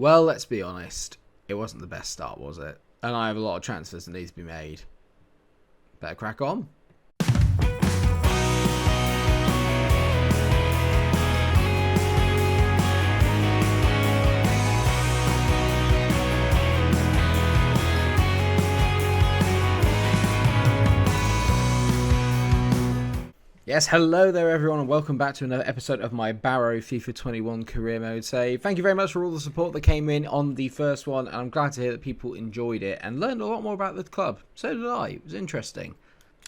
Well, let's be honest. It wasn't the best start, was it? And I have a lot of transfers that need to be made. Better crack on. Yes, hello there everyone and welcome back to another episode of my Barrow FIFA 21 career mode save. Thank you very much for all the support that came in on the first one, and I'm glad to hear that people enjoyed it and learned a lot more about the club. So did I. It was interesting.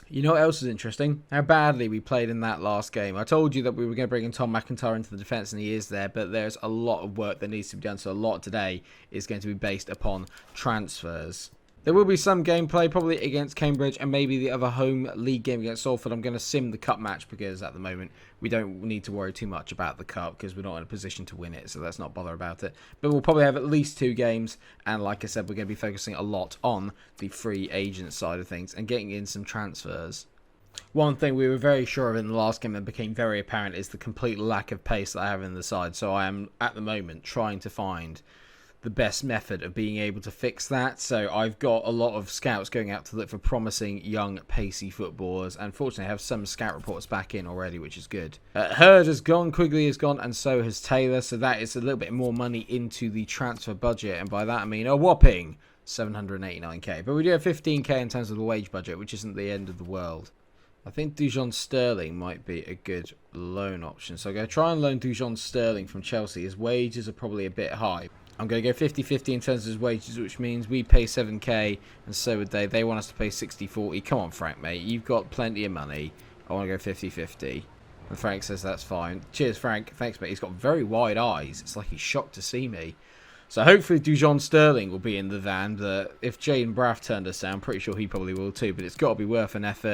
You know what else is interesting? How badly we played in that last game. I told you that we were going to bring in Tom McIntyre into the defence, and he is there, but there's a lot of work that needs to be done, so a lot today is going to be based upon transfers. There will be some gameplay, probably against Cambridge and maybe the other home league game against Salford. I'm going to sim the cup match because at the moment we don't need to worry too much about the cup because we're not in a position to win it, so let's not bother about it. But we'll probably have at least 2 games, and like I said, we're going to be focusing a lot on the free agent side of things and getting in some transfers. One thing we were very sure of in the last game that became very apparent is the complete lack of pace that I have in the side, so I am at the moment trying to find the best method of being able to fix that. So I've got a lot of scouts going out to look for promising young pacey footballers, and fortunately I have some scout reports back in already, which is good. Hurd has gone, Quigley has gone, and so has Taylor, so that is a little bit more money into the transfer budget, and by that I mean a whopping 789k, but we do have 15k in terms of the wage budget, which isn't the end of the world. I think Dujon Sterling might be a good loan option, so I'm going to try and loan Dujon Sterling from Chelsea. His wages are probably a bit high. I'm going to go 50-50 in terms of his wages, which means we pay 7k, and so would they. They want us to pay 60-40. Come on, Frank, mate. You've got plenty of money. I want to go 50-50. And Frank says that's fine. Cheers, Frank. Thanks, mate. He's got very wide eyes. It's like he's shocked to see me. So hopefully Dujon Sterling will be in the van. If Jaden Braff turned us down, I'm pretty sure he probably will too, but it's got to be worth an effort.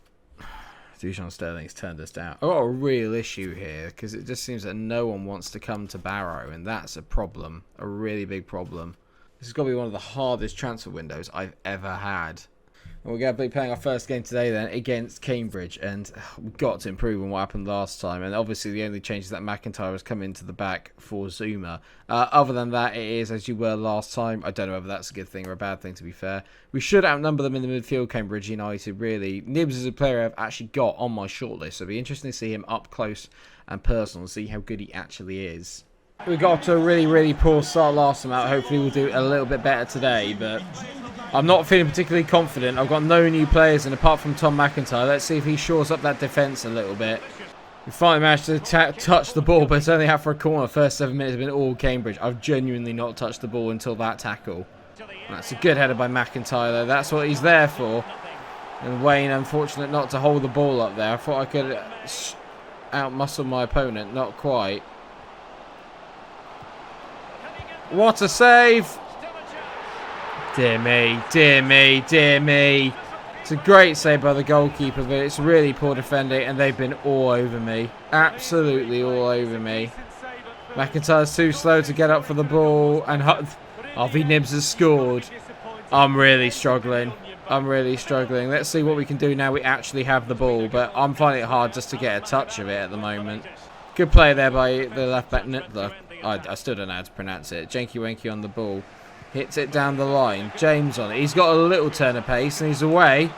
Dujon Sterling's turned us down. I've got a real issue here because it just seems that no one wants to come to Barrow, and that's a problem, a really big problem. This has got to be one of the hardest transfer windows I've ever had. And we're going to be playing our first game today then against Cambridge, and we've got to improve on what happened last time. And obviously the only change is that McIntyre has come into the back for Zuma. Other than that, it is as you were last time. I don't know whether that's a good thing or a bad thing, to be fair. We should outnumber them in the midfield, Cambridge United, really. Nibs is a player I've actually got on my shortlist, so it'll be interesting to see him up close and personal and see how good he actually is. We got off to a really poor start last time out. Hopefully we'll do a little bit better today, but I'm not feeling particularly confident. I've got no new players in apart from Tom McIntyre. Let's see if he shores up that defence a little bit. We finally managed to touch the ball, but it's only out for a corner. First 7 minutes have been all Cambridge. I've genuinely not touched the ball until that tackle. That's a good header by McIntyre, though. That's what he's there for. And Wayne, unfortunate not to hold the ball up there. I thought I could outmuscle my opponent. Not quite. What a save! Dear me, dear me, dear me. It's a great save by the goalkeeper, but it's really poor defending, and they've been all over me. Absolutely all over me. McIntyre's too slow to get up for the ball, and Harvey Nibs has scored. I'm really struggling. Let's see what we can do now we actually have the ball, but I'm finding it hard just to get a touch of it at the moment. Good play there by the left back. I still don't know how to pronounce it. Janky Wanky on the ball. Hits it down the line. James on it. He's got a little turn of pace and he's away.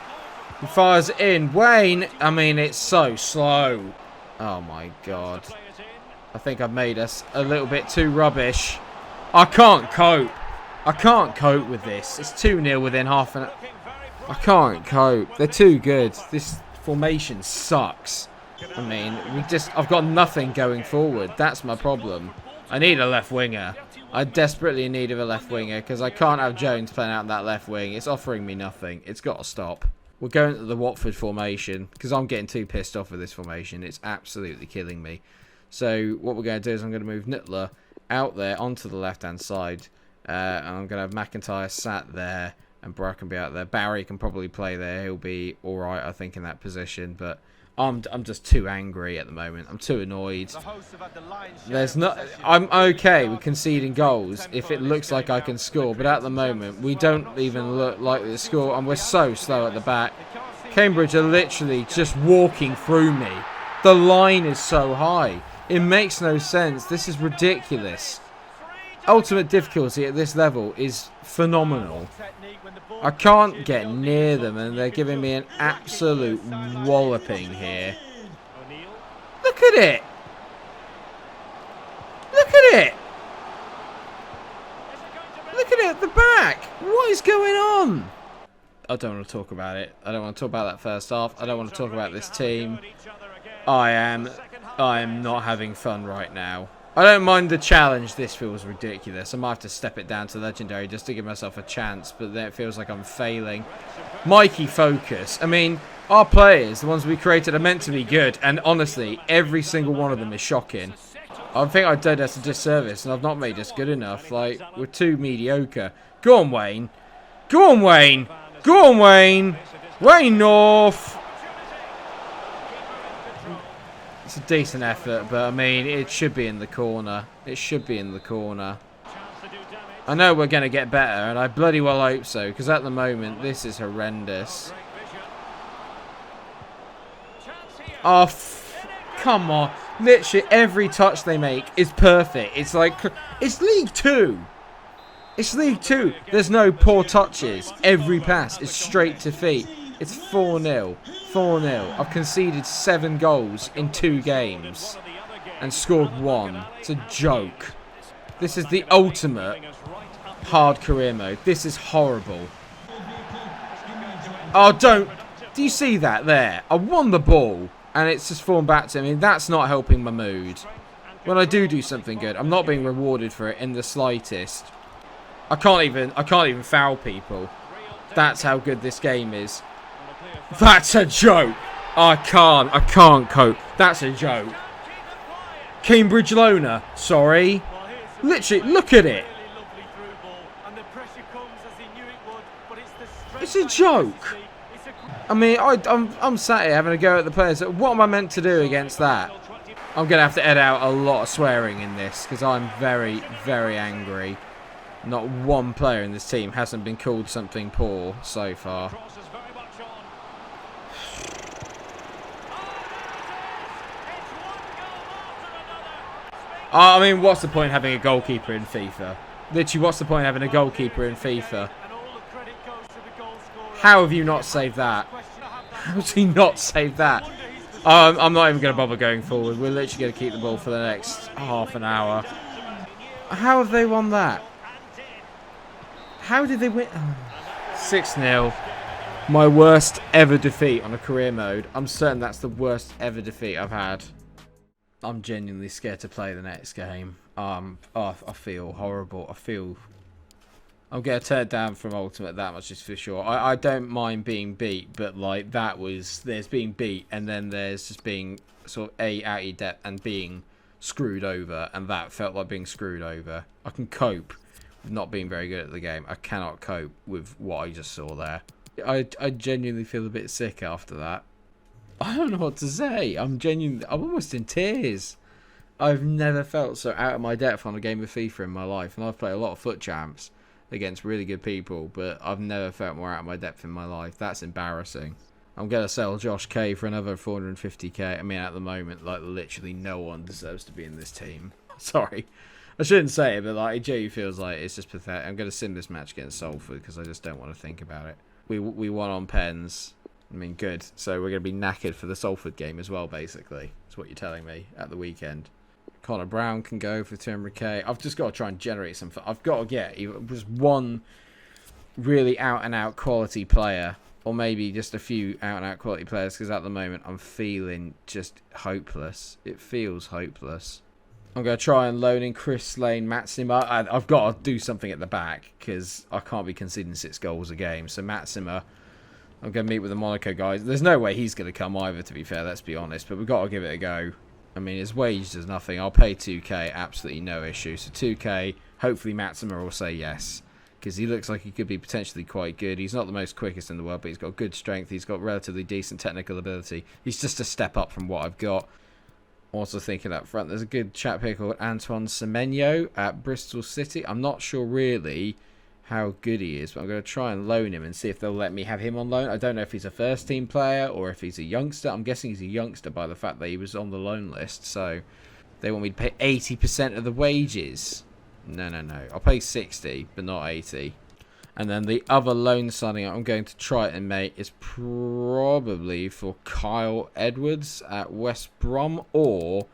He fires it in. Wayne. I mean, it's so slow. Oh my God. I think I've made us a little bit too rubbish. I can't cope. I can't cope with this. It's 2-0 within half an hour. I can't cope. They're too good. This formation sucks. I mean, I've got nothing going forward. That's my problem. I need a left winger. I desperately need a left winger because I can't have Jones playing out in that left wing. It's offering me nothing. It's got to stop. We're going to the Watford formation because I'm getting too pissed off with this formation. It's absolutely killing me. So what we're going to do is I'm going to move Nuttler out there onto the left-hand side. And I'm going to have McIntyre sat there and Brock can be out there. Barry can probably play there. He'll be all right, I think, in that position. But I'm just too angry at the moment. I'm too annoyed. I'm okay with conceding goals if it looks like I can score, but at the moment we don't even look like to score, and we're so slow at the back. Cambridge are literally just walking through me. The line is so high. It makes no sense. This is ridiculous. ultimate difficulty at this level is phenomenal. I can't get near them, and they're giving me an absolute walloping here. Look at it! Look at it! Look at it at the back! What is going on? I don't want to talk about it. I don't want to talk about that first half. I don't want to talk about this team. I am not having fun right now. I don't mind the challenge. This feels ridiculous. I might have to step it down to legendary just to give myself a chance, but then it feels like I'm failing. Mikey, focus. I mean, our players, the ones we created, are meant to be good, and honestly, every single one of them is shocking. I think I did us a disservice, and I've not made us good enough. Like, we're too mediocre. Go on, Wayne. Go on, Wayne. Go on, Wayne. Wayne North. It's a decent effort, but I mean, it should be in the corner. It should be in the corner. I know we're going to get better, and I bloody well hope so, because at the moment, this is horrendous. Oh, come on. Literally, every touch they make is perfect. It's like, it's League 2. It's League 2. There's no poor touches. Every pass is straight to feet. It's 4-0. 4-0. I've conceded 7 goals in 2 games and scored 1. It's a joke. This is the ultimate hard career mode. This is horrible. Oh, don't. Do you see that there? I won the ball and it's just fallen back to me. I mean, that's not helping my mood. When I do something good, I'm not being rewarded for it in the slightest. I can't even foul people. That's how good this game is. That's a joke. I can't cope. That's a joke. Cambridge Loner, sorry. Literally, look at it. It's a joke. I mean, I'm sat here having a go at the players. What am I meant to do against that? I'm going to have to edit out a lot of swearing in this because I'm very, very angry. Not one player in this team hasn't been called something poor so far. I mean, what's the point of having a goalkeeper in FIFA? Literally, what's the point of having a goalkeeper in FIFA? How have you not saved that? How has he not saved that? I'm not even going to bother going forward. We're literally going to keep the ball for the next half an hour. How have they won that? How did they win? 6-0. My worst ever defeat on a career mode. I'm certain that's the worst ever defeat I've had. I'm genuinely scared to play the next game. I feel horrible. I'm going to turn it down from Ultimate, that much is for sure. I don't mind being beat, but like there's being beat and then there's just being sort of out of your depth and being screwed over, and that felt like being screwed over. I can cope with not being very good at the game. I cannot cope with what I just saw there. I genuinely feel a bit sick after that. I don't know what to say. I'm almost in tears. I've never felt so out of my depth on a game of FIFA in my life, and I've played a lot of foot champs against really good people, but I've never felt more out of my depth in my life. That's embarrassing. I'm going to sell Josh K for another 450k. I mean, at the moment, like, literally no one deserves to be in this team. Sorry. I shouldn't say it, but like, it genuinely feels like it's just pathetic. I'm going to sim this match against Salford because I just don't want to think about it. We won on pens. I mean, good. So we're going to be knackered for the Salford game as well, basically. That's what you're telling me at the weekend. Connor Brown can go for 200k. I've just got to try and generate some. I've got to get just one really out-and-out quality player, or maybe just a few out-and-out quality players, because at the moment I'm feeling just hopeless. It feels hopeless. I'm going to try and loan in Chris Lane, Matsima. I've got to do something at the back, because I can't be conceding 6 goals a game. So Matsima, I'm going to meet with the Monaco guys. There's no way he's going to come either, to be fair, let's be honest. But we've got to give it a go. I mean, his wage is nothing. I'll pay 2k, absolutely no issue. So 2k, hopefully Matsima will say yes, because he looks like he could be potentially quite good. He's not the most quickest in the world, but he's got good strength. He's got relatively decent technical ability. He's just a step up from what I've got. Also thinking up front, there's a good chap here called Antoine Semenyo at Bristol City. I'm not sure really how good he is, but I'm going to try and loan him and see if they'll let me have him on loan. I don't know if he's a first team player or if he's a youngster. I'm guessing he's a youngster by the fact that he was on the loan list, so they want me to pay 80% of the wages. No, no, no. I'll pay 60, but not 80. And then the other loan signing I'm going to try and make is probably for Kyle Edwards at West Brom, or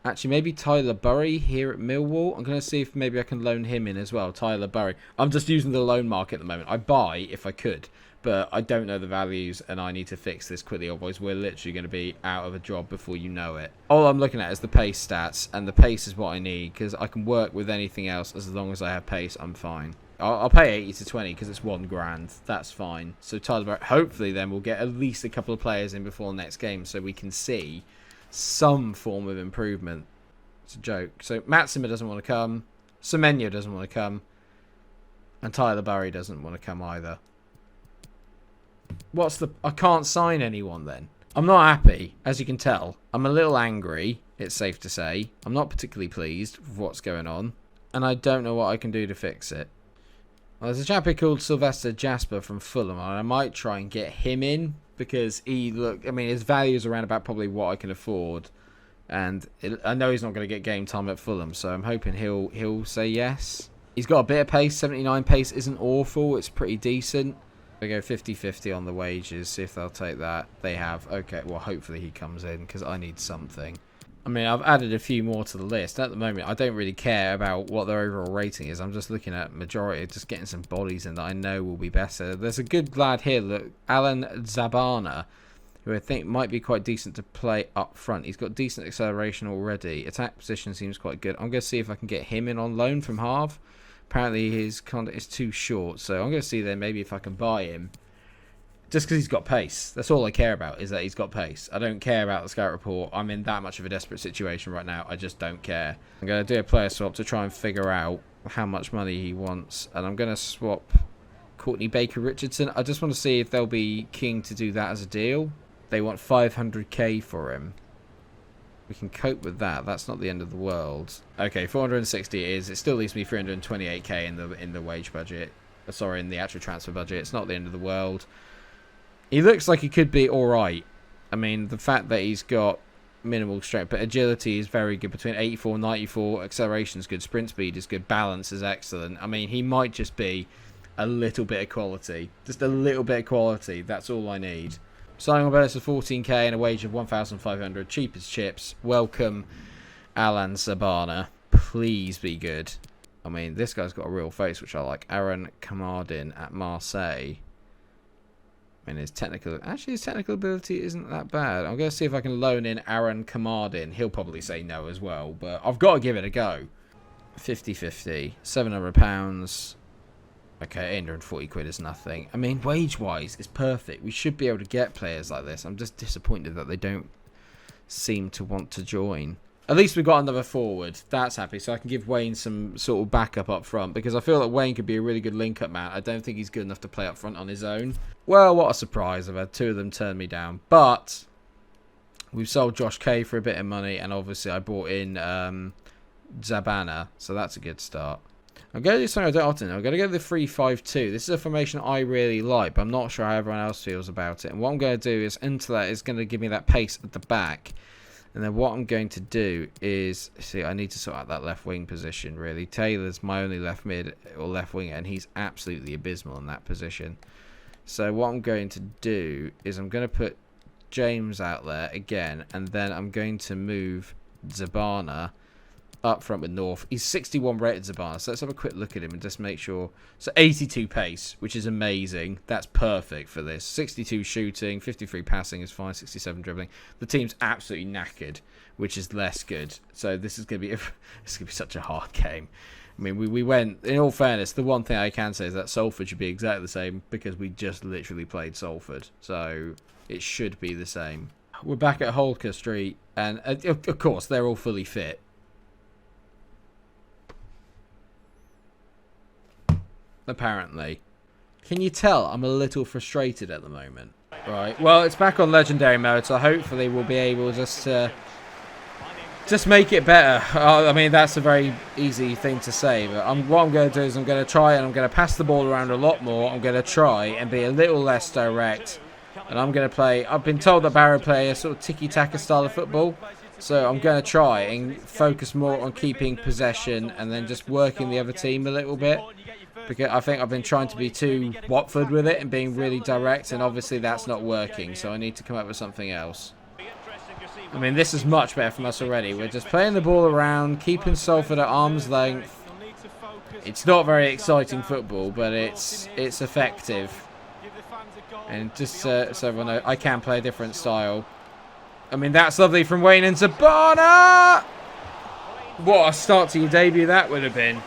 actually maybe Tyler Burry here at Millwall. I'm going to see if maybe I can loan him in as well, Tyler Burry. I'm just using the loan market at the moment. I buy if I could, but I don't know the values and I need to fix this quickly, otherwise we're literally going to be out of a job before you know it. All I'm looking at is the pace stats, and the pace is what I need because I can work with anything else as long as I have pace. I'm fine. I'll pay 80 to 20 because it's £1,000. That's fine. So Tyler Barrett, hopefully then we'll get at least a couple of players in before the next game so we can see some form of improvement. It's a joke. So Matsima doesn't want to come. Semenyo doesn't want to come. And Tyler Barry doesn't want to come either. I can't sign anyone then. I'm not happy, as you can tell. I'm a little angry, it's safe to say. I'm not particularly pleased with what's going on. And I don't know what I can do to fix it. Well, there's a chap here called Sylvester Jasper from Fulham, and I might try and get him in because his value is around about probably what I can afford, and I know he's not going to get game time at Fulham, so I'm hoping he'll say yes. He's got a bit of pace. 79 pace isn't awful. It's pretty decent. I go 50-50 on the wages. See if they'll take that. They have. Okay. Well, hopefully he comes in because I need something. I mean, I've added a few more to the list. At the moment, I don't really care about what their overall rating is. I'm just looking at majority, just getting some bodies in that I know will be better. There's a good lad here, look, Alan Zabana, who I think might be quite decent to play up front. He's got decent acceleration already. Attack position seems quite good. I'm going to see if I can get him in on loan from Harv. Apparently, his contract is too short, so I'm going to see then maybe if I can buy him. Just because he's got pace. That's all I care about, is that he's got pace. I don't care about the scout report. I'm in that much of a desperate situation right now. I just don't care. I'm going to do a player swap to try and figure out how much money he wants. And I'm going to swap Courtney Baker-Richardson. I just want to see if they'll be keen to do that as a deal. They want 500k for him. We can cope with that. That's not the end of the world. Okay, 460 it is. It still leaves me 328k in the wage budget. Sorry, in the actual transfer budget. It's not the end of the world. He looks like he could be alright. I mean, the fact that he's got minimal strength, but agility is very good. Between 84 and 94, acceleration is good, sprint speed is good, balance is excellent. I mean, he might just be a little bit of quality. Just a little bit of quality. That's all I need. Signing on bonus of 14k and a wage of 1,500. Cheap as chips. Welcome, Alan Sabana. Please be good. I mean, this guy's got a real face, which I like. Aaron Kamardin at Marseille. And his technical ability isn't that bad. I'm going to see if I can loan in Aaron Kamardin. He'll probably say no as well, but I've got to give it a go. 50-50, £700. Okay, 840 quid is nothing. I mean, wage-wise, it's perfect. We should be able to get players like this. I'm just disappointed that they don't seem to want to join. At least we've got another forward. That's happy. So I can give Wayne some sort of backup up front, because I feel that Wayne could be a really good link-up man. I don't think he's good enough to play up front on his own. Well, what a surprise. I've had two of them turn me down. But we've sold Josh Kay for a bit of money, and obviously I brought in Zabana, so that's a good start. I'm going to do something I don't often do. I'm going to go to the 3-5-2. This is a formation I really like, but I'm not sure how everyone else feels about it. And what I'm going to do is, into that, is going to give me that pace at the back. And then what I'm going to do is, see, I need to sort out that left wing position, really. Taylor's my only left mid or left winger, and he's absolutely abysmal in that position. So what I'm going to do is I'm going to put James out there again, and then I'm going to move Zabana up front with North. He's 61 rated, Zabana, so let's have a quick look at him and just make sure. So 82 pace, which is amazing. That's perfect for this. 62 shooting, 53 passing is fine, 67 dribbling. The team's absolutely knackered, which is less good. So this is going to be such a hard game. I mean, we went, in all fairness, the one thing I can say is that Salford should be exactly the same, because we just literally played Salford. So it should be the same. We're back at Holker Street, and of course, they're all fully fit. Apparently. Can you tell I'm a little frustrated at the moment? Right, well, it's back on Legendary mode, so hopefully we'll be able just to make it better. I mean, that's a very easy thing to say, but what I'm going to do is I'm going to try and I'm going to pass the ball around a lot more. I'm going to try and be a little less direct, and I'm going to play. I've been told that Barrow play a sort of tiki-taka style of football. So I'm going to try and focus more on keeping possession and then just working the other team a little bit. Because I think I've been trying to be too Watford with it and being really direct, and obviously that's not working. So I need to come up with something else. I mean, this is much better from us already. We're just playing the ball around, keeping Salford at arm's length. It's not very exciting football, but it's effective. And just so everyone knows, I can play a different style. I mean, that's lovely from Wayne and Zabana! What a start to your debut that would have been.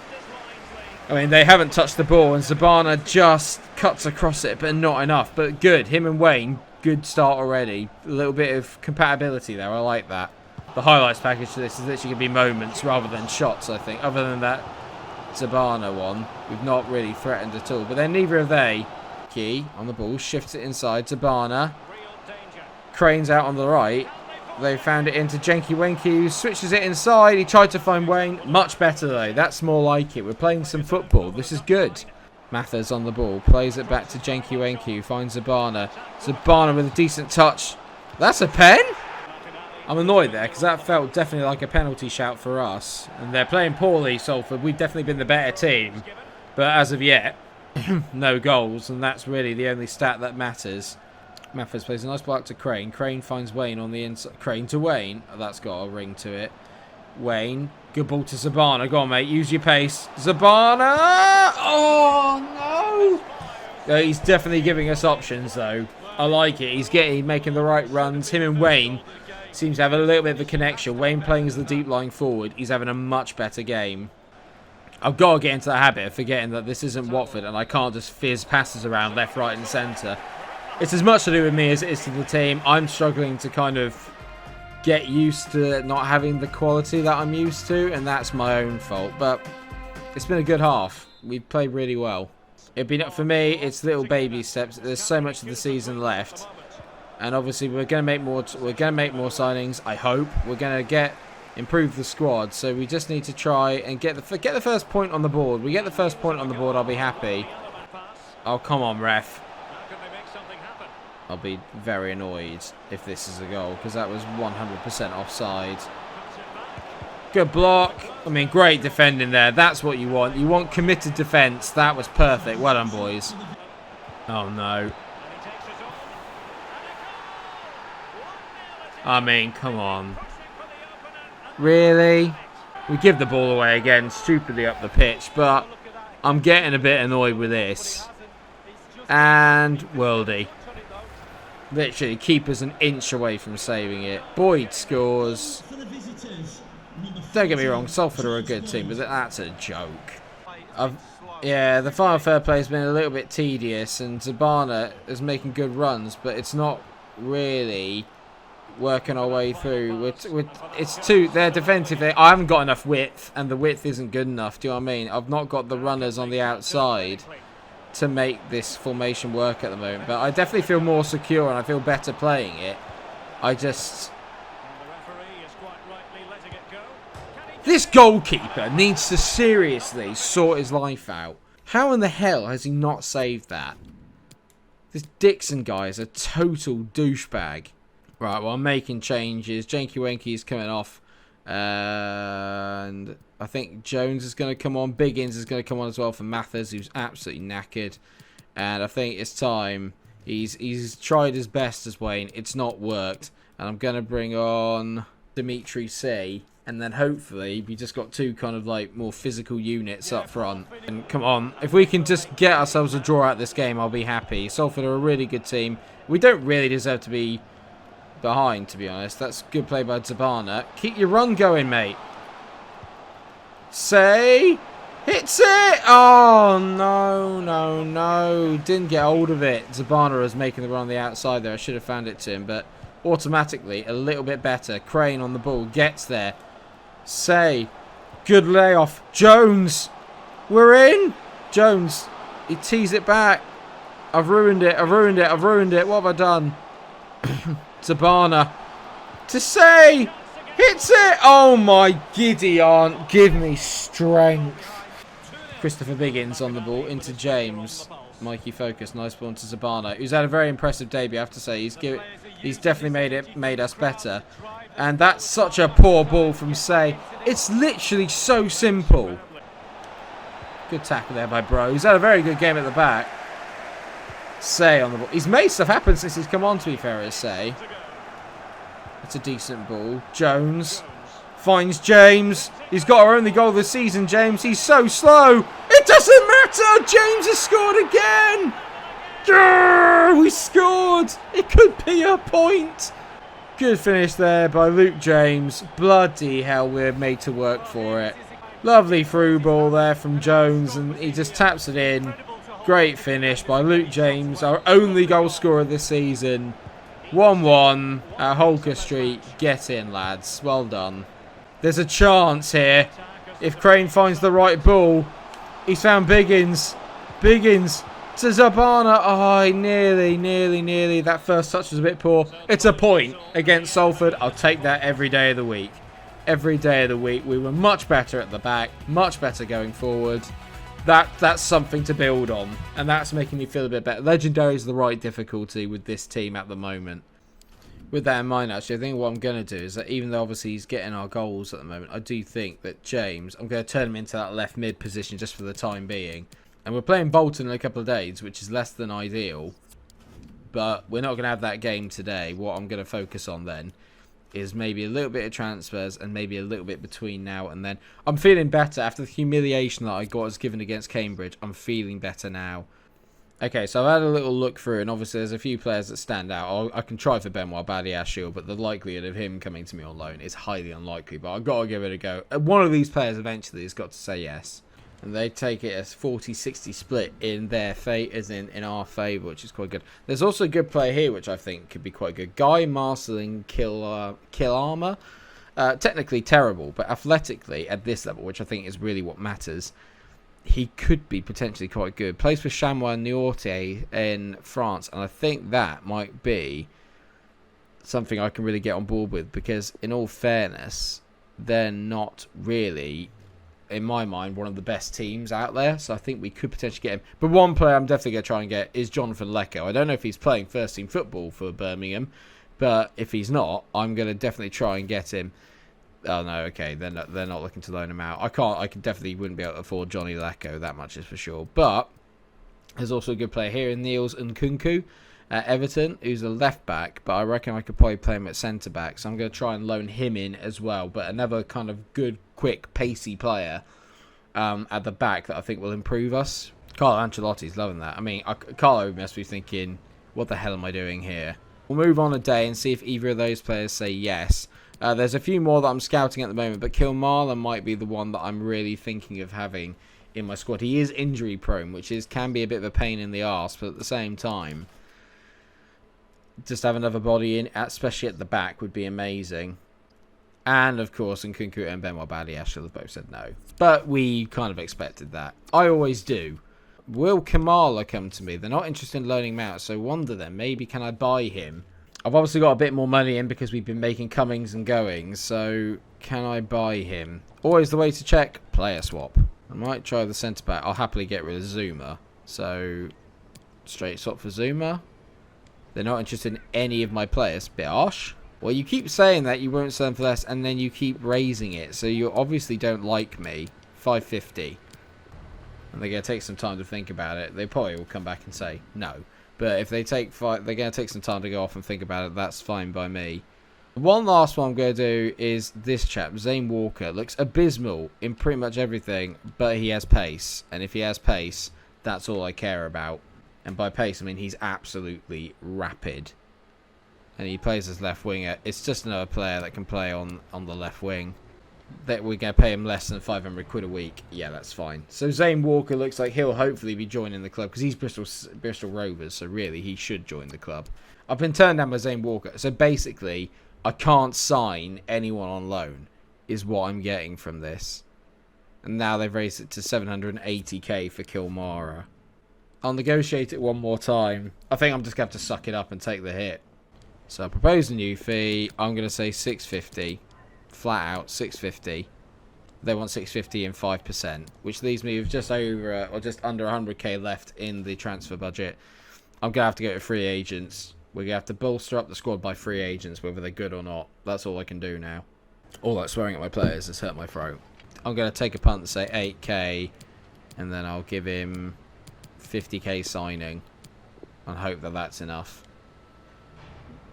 I mean, they haven't touched the ball, and Zabana just cuts across it, but not enough. But good. Him and Wayne, good start already. A little bit of compatibility there. I like that. The highlights package to this is literally going to be moments rather than shots, I think. Other than that Zabana one, we've not really threatened at all. But then neither have they. Key on the ball, shifts it inside. Zabana. Crane's out on the right. They found it into Jenky Wenky, who switches it inside. He tried to find Wayne. Much better, though. That's more like it. We're playing some football. This is good. Mathers on the ball. Plays it back to Jenky Wenky, who finds Zabana. Zabana with a decent touch. That's a pen? I'm annoyed there, because that felt definitely like a penalty shout for us. And they're playing poorly, Salford. We've definitely been the better team. But as of yet, no goals. And that's really the only stat that matters. Mathers plays a nice block to Crane. Crane finds Wayne on the inside. Crane to Wayne. Oh, that's got a ring to it. Wayne. Good ball to Zabana. Go on, mate. Use your pace. Zabana! Oh, no! He's definitely giving us options, though. I like it. He's making the right runs. Him and Wayne seems to have a little bit of a connection. Wayne playing as the deep lying forward. He's having a much better game. I've got to get into the habit of forgetting that this isn't Watford and I can't just fizz passes around left, right and centre. It's as much to do with me as it is to the team. I'm struggling to kind of get used to not having the quality that I'm used to, and that's my own fault. But it's been a good half. We've played really well. For me, it's little baby steps. There's so much of the season left, and obviously we're going to make more. We're going to make more signings. I hope we're going to improve the squad. So we just need to try and get the first point on the board. We get the first point on the board, I'll be happy. Oh, come on, ref. I'll be very annoyed if this is a goal, because that was 100% offside. Good block. I mean, great defending there. That's what you want. You want committed defence. That was perfect. Well done, boys. Oh, no. I mean, come on. Really? We give the ball away again, stupidly up the pitch, but I'm getting a bit annoyed with this. And Worldy. Literally, keeper's an inch away from saving it. Boyd scores. Don't get me wrong, Salford are a good team, but that's a joke. Yeah, the final third play has been a little bit tedious, and Zabana is making good runs, but it's not really working our way through. They're defensive. I haven't got enough width, and the width isn't good enough. Do you know what I mean? I've not got the runners on the outside to make this formation work at the moment, but I definitely feel more secure and I feel better playing it. This goalkeeper needs to seriously sort his life out. How in the hell has he not saved that? This Dixon guy is a total douchebag. Right, well, I'm making changes. Jenky Wenky is coming off. And I think Jones is going to come on. Biggins is going to come on as well for Mathers, who's absolutely knackered. And I think it's time. He's tried his best as Wayne. It's not worked. And I'm going to bring on Dimitri C. And then hopefully we just got two kind of like more physical units up front. And come on, if we can just get ourselves a draw out this game, I'll be happy. Salford are a really good team. We don't really deserve to be behind, to be honest. That's good play by Zabana. Keep your run going, mate. Say, hits it. Oh, no. Didn't get hold of it. Zabana was making the run on the outside there. I should have found it to him, but automatically a little bit better. Crane on the ball, gets there. Say, good layoff. Jones, we're in. Jones, he tees it back. I've ruined it. What have I done? Zabana to say, hits it. Oh my giddy aunt, give me strength. Christopher Biggins on the ball into James. Mikey focus. Nice ball to Zabana, who's had a very impressive debut, I have to say. He's definitely made us better. And that's such a poor ball from Say. It's literally so simple. Good tackle there by Bro. He's had a very good game at the back. Say on the ball. He's made stuff happen since he's come on, to be fair as Say. It's a decent ball. Jones finds James. He's got our only goal of the season, James. He's so slow. It doesn't matter. James has scored again. Yeah, we scored. It could be a point. Good finish there by Luke James. Bloody hell, we're made to work for it. Lovely through ball there from Jones, and he just taps it in. Great finish by Luke James, our only goal scorer this season. 1-1 at Holker Street. Get in, lads. Well done. There's a chance here. If Crane finds the right ball. He's found Biggins. Biggins to Zabana. Oh, nearly. That first touch was a bit poor. It's a point against Salford. I'll take that every day of the week. Every day of the week. We were much better at the back. Much better going forward. That's something to build on. And that's making me feel a bit better. Legendary is the right difficulty with this team at the moment. With that in mind, actually, I think what I'm going to do is that even though obviously he's getting our goals at the moment, I do think that James, I'm going to turn him into that left mid position just for the time being. And we're playing Bolton in a couple of days, which is less than ideal. But we're not going to have that game today. What I'm going to focus on then is maybe a little bit of transfers and maybe a little bit between now and then. I'm feeling better after the humiliation that I got as given against Cambridge. I'm feeling better now. Okay, so I've had a little look through, and obviously there's a few players that stand out. I can try for Benoit Badiashile, but the likelihood of him coming to me on loan is highly unlikely. But I've got to give it a go. One of these players eventually has got to say yes. And they take it as 40-60 split in their fate, as in our favour, which is quite good. There's also a good player here, which I think could be quite good. Guy Marcelin Killarmer. Technically terrible, but athletically at this level, which I think is really what matters, he could be potentially quite good. Plays for Chamois Niortais in France, and I think that might be something I can really get on board with, because in all fairness, they're not really, in my mind, one of the best teams out there, so I think we could potentially get him. But one player I'm definitely going to try and get is Jonathan Lecco. I don't know if he's playing first team football for Birmingham, but if he's not, I'm going to definitely try and get him. Oh no, okay, they're not looking to loan him out. I definitely wouldn't be able to afford Johnny Lecco, that much is for sure. But there's also a good player here in Niels Nkunku at Everton, who's a left back, but I reckon I could probably play him at centre back, so I'm going to try and loan him in as well. But another kind of good, quick, pacey player at the back that I think will improve us. Carlo Ancelotti's loving that. I mean, Carlo must be thinking, what the hell am I doing here? We'll move on a day and see if either of those players say yes. There's a few more that I'm scouting at the moment, but Kilmarnock might be the one that I'm really thinking of having in my squad. He is injury prone, which can be a bit of a pain in the arse, but at the same time, just have another body in, especially at the back, would be amazing. And of course, Nkunku and Benoit Badiashile have both said no, but we kind of expected that. I always do. Will Kamala come to me? They're not interested in loaning him out, so wonder then, maybe can I buy him? I've obviously got a bit more money in because we've been making comings and goings, so can I buy him? Always the way to check, player swap. I might try the centre back. I'll happily get rid of Zuma. So, straight swap for Zuma. They're not interested in any of my players. Bit harsh. Well, you keep saying that you won't sell them for less, and then you keep raising it, so you obviously don't like me. 550. And they're going to take some time to think about it. They probably will come back and say no. But if they take they're going to take some time to go off and think about it. That's fine by me. One last one I'm going to do is this chap, Zane Walker. Looks abysmal in pretty much everything, but he has pace. And if he has pace, that's all I care about. And by pace, I mean he's absolutely rapid. And he plays as left winger. It's just another player that can play on the left wing. That we're going to pay him less than 500 quid a week. Yeah, that's fine. So Zane Walker looks like he'll hopefully be joining the club, because he's Bristol Rovers, so really he should join the club. I've been turned down by Zane Walker, so basically I can't sign anyone on loan, is what I'm getting from this. And now they've raised it to 780k for Kilmara. I'll negotiate it one more time. I think I'm just going to have to suck it up and take the hit. So I propose a new fee. I'm going to say 650. Flat out 650. They want 650 and 5%, which leaves me with just over or just under 100k left in the transfer budget. I'm going to have to go to free agents. We're going to have to bolster up the squad by free agents, whether they're good or not. That's all I can do now. All that swearing at my players has hurt my throat. I'm going to take a punt and say 8k, and then I'll give him 50k signing and hope that that's enough.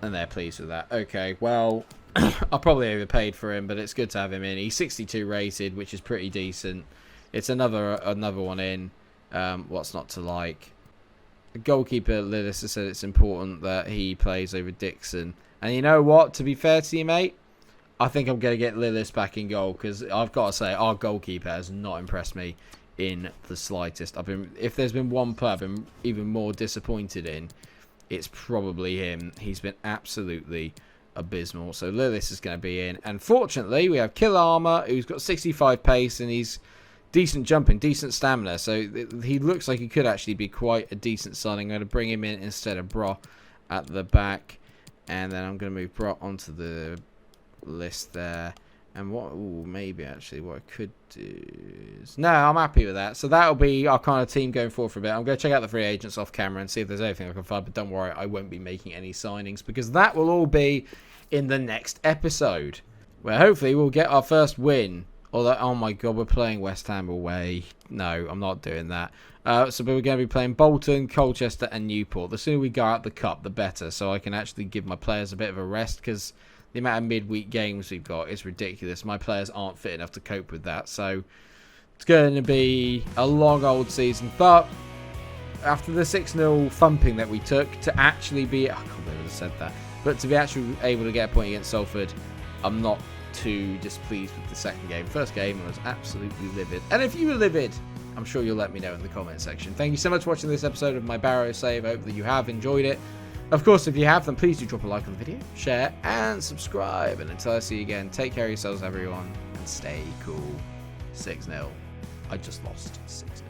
And they're pleased with that. Okay, well, I probably overpaid for him, but it's good to have him in. He's 62 rated, which is pretty decent. It's another one in. What's not to like? The goalkeeper, Lillis, has said it's important that he plays over Dixon. And you know what? To be fair to you, mate, I think I'm going to get Lillis back in goal, because I've got to say, our goalkeeper has not impressed me in the slightest. If there's been one player I've been even more disappointed in, it's probably him. He's been absolutely abysmal. So Lillis is going to be in. And fortunately, we have Kill Armour, who's got 65 pace, and he's decent jumping, decent stamina. So he looks like he could actually be quite a decent signing. I'm going to bring him in instead of Bro at the back. And then I'm going to move Bro onto the list there. And maybe actually what I could do is... No, I'm happy with that. So that'll be our kind of team going forward for a bit. I'm going to check out the free agents off camera and see if there's anything I can find. But don't worry, I won't be making any signings, because that will all be in the next episode, where hopefully we'll get our first win. Although, oh my god, we're playing West Ham away. No, I'm not doing that. So we're going to be playing Bolton, Colchester and Newport. The sooner we go out the cup, the better. So I can actually give my players a bit of a rest, because the amount of midweek games we've got is ridiculous. My players aren't fit enough to cope with that. So it's going to be a long old season. But after the 6-0 thumping that we took, to actually be... I can't believe I said that. But to be actually able to get a point against Salford, I'm not too displeased with the second game. First game, I was absolutely livid. And if you were livid, I'm sure you'll let me know in the comment section. Thank you so much for watching this episode of my Barrow save. I hope that you have enjoyed it. Of course, if you have, then please do drop a like on the video, share, and subscribe. And until I see you again, take care of yourselves, everyone, and stay cool. 6-0. I just lost 6-0.